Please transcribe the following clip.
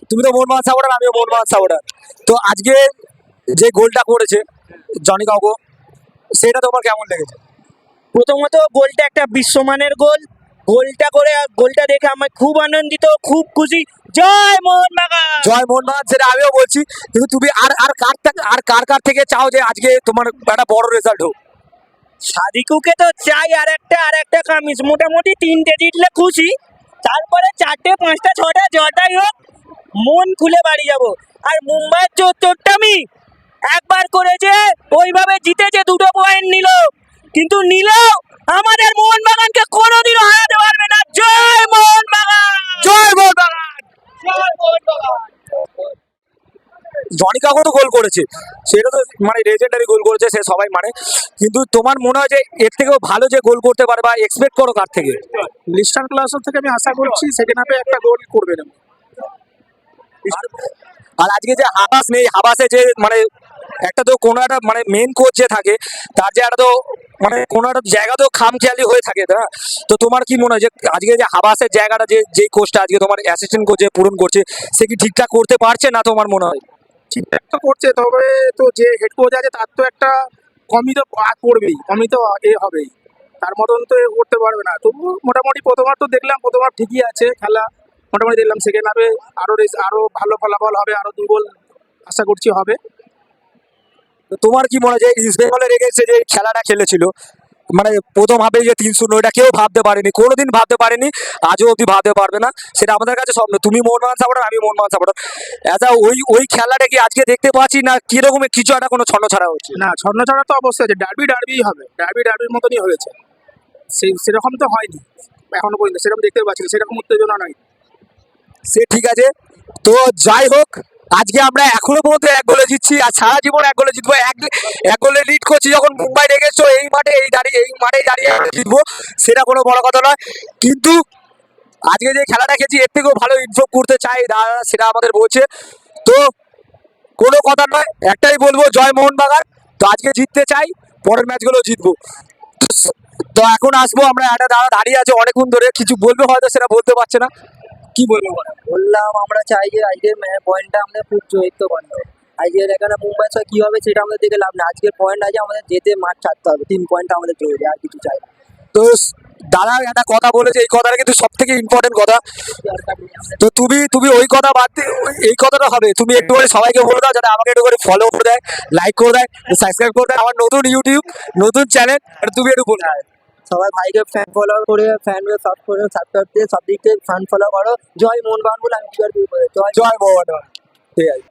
তুমি তো মোহনবাগান সাপোর্টার, আমিও মোহনবাগান সাপোর্টার। তো আজকে যে গোলটা করেছে জনি কাউকো, সেটা তোমার কেমন লেগেছে? প্রথমত গোলটা একটা বিশ্বমানের গোল। গোলটা করে গোলটা দেখে আমি খুব আনন্দিত, খুব খুশি। জয় মোহনবাগান। জয় মোহনবাগান, সেটা আমিও বলছি। কিন্তু তুমি কার থেকে চাও যে আজকে তোমার একটা বড় রেজাল্ট হোক? সাদিকুকে তো চাই আর একটা কামিজ, মোটামুটি 3টে জিতলে খুশি। তারপরে 4টে 5টা 6টা যটাই হোক, মন খুলে বাড়ি যাব। আর মুম্বাইয়ের চোট্টামি একবার করেছে, ওইভাবে জিতেছে, 2টো পয়েন্ট নিল, কিন্তু নিলেও আমাদের মোহনবাগানকে কোনোদিনও হারাতে পারবে না। জয় মোহনবাগান। জয় মোহনবাগান। জয় মোহনবাগান। জনি কাকু তো গোল করেছে, সেটা তো মানে লেজেন্ডারি গোল করেছে, সে সবাই মানে। কিন্তু তোমার মনে হয় যে এর থেকেও ভালো যে গোল করতে পারে বা এক্সপেক্ট করো কার থেকে? লিস্টার ক্লাসের থেকে আমি আশা করছি সেকেন্ড হাফে একটা গোল করবে না। আর আজকে যে হাবাস নেই, হাবাসে যে মানে একটা তো কোনো একটা মানে মেন কোচ যে থাকে, তার যে একটা তো মানে কোনো একটা জায়গা তো খামখেয়ালি হয়ে থাকে না। তো তোমার কি মনে হয় যে আজকে যে হাবাসের জায়গাটা যে কোচটা আজকে তোমার অ্যাসিস্ট্যান্ট কোচ যে পূরণ করছে, সে কি ঠিকঠাক করতে পারছে না তোমার মনে হয়? ঠিকঠাক তো করছে, তবে তো যে হেড কোচ আছে তার তো একটা কমই তো পড়বেই, কমই তো হবেই, তার মতন তো করতে পারবে না। তবু মোটামুটি প্রথমবার তো দেখলাম, প্রথমবার ঠিকই আছে খেলা, মোটামুটি দেখলাম। সেকেন্ড হাফে আরো ভালো ফলাফল হবে, আরো 2 গোল আশা করছি হবে। তো তোমার কি মনে হয় যে ইস্ট বেঙ্গলের এগেন্সে যে খেলাটা খেলেছিল, মানে প্রথম হাফে যে 3-0, এটা কেউ ভাবতে পারেনি, কোনোদিন ভাবতে পারেনি, আজও অব্দি ভাবতে পারবে না। সেটা আমাদের কাছে স্বপ্ন। তুমি মোহনবাগান সাপোর্টার, আমি মোহনবাগান সাপোর্টার। ওই খেলাটা কি আজকে দেখতে পাচ্ছি না কিরকম কিছু একটা কোনো ছন্ন ছাড়া হচ্ছে? না, ছন্ন ছাড়া তো অবশ্যই আছে, ডার্বিই হবে, ডার্বির মতনই হয়েছে। সেরকম তো হয়নি এখনো পর্যন্ত, সেরকম দেখতে পাচ্ছি না, সেরকম উত্তেজনা নয়। সে ঠিক আছে। তো যাই হোক, আজকে আমরা এখনো পর্যন্ত 1 গোলে জিতছি, আর সারা জীবন 1 গোলে জিতবো। এক গোলে লিড করছি যখন মুম্বাই রেগেছো, এই মাঠে দাঁড়িয়ে জিতবো, সেটা কোনো বড় কথা নয়। কিন্তু আজকে যে খেলাটা খেয়েছি এর থেকেও ভালো ইমপ্রুভ করতে চাই দাদা, সেটা আমাদের বলছে। তো কোনো কথা নয়, একটাই বলবো, জয় মোহনবাগান। তো আজকে জিততে চাই, পরের ম্যাচগুলো জিতবো। তো এখন আসবো আমরা, একটা দাদা দাঁড়িয়ে আছে অনেকক্ষণ ধরে, কিছু বলবে হয়তো সেটা বলতে পারছে না, কি বলবো? বললাম আমরা চাই যে আজকের পয়েন্টটা আমাদের খুব জয়িত্বপূর্ণ। আজকের এখানে মুম্বাই সহ কি হবে সেটা আমাদের দেখে লাভ না। আজকের পয়েন্ট আছে, আমাদের যেতে মাঠ ছাড়তে হবে, 3 পয়েন্ট আমাদের জরুরি, আর কিছু চাই না। তো দাদা একটা কথা বলেছে, এই কথাটা কিন্তু সব থেকে ইম্পর্টেন্ট কথা। তো তুমি ওই কথা বাদ দিয়ে এই কথাটা হবে, তুমি একটু করে সবাইকে বলে দাও যাতে আমাকে একটু করে ফলো করে দেয়, লাইক করে দেয়, সাবস্ক্রাইব করে দেয়। আমার নতুন ইউটিউব, নতুন চ্যানেল, তুমি একটু বলে দাও। সবাই ভাইকে ফ্যান ফলো করে, সাবস্ক্রাইব দিয়ে সব দিক থেকে ফ্যান ফলো করো। জয় মোহনবাগান বলে আমি কি আর বলবো, জয় জয় মোহনবাগান। ঠিক আছে।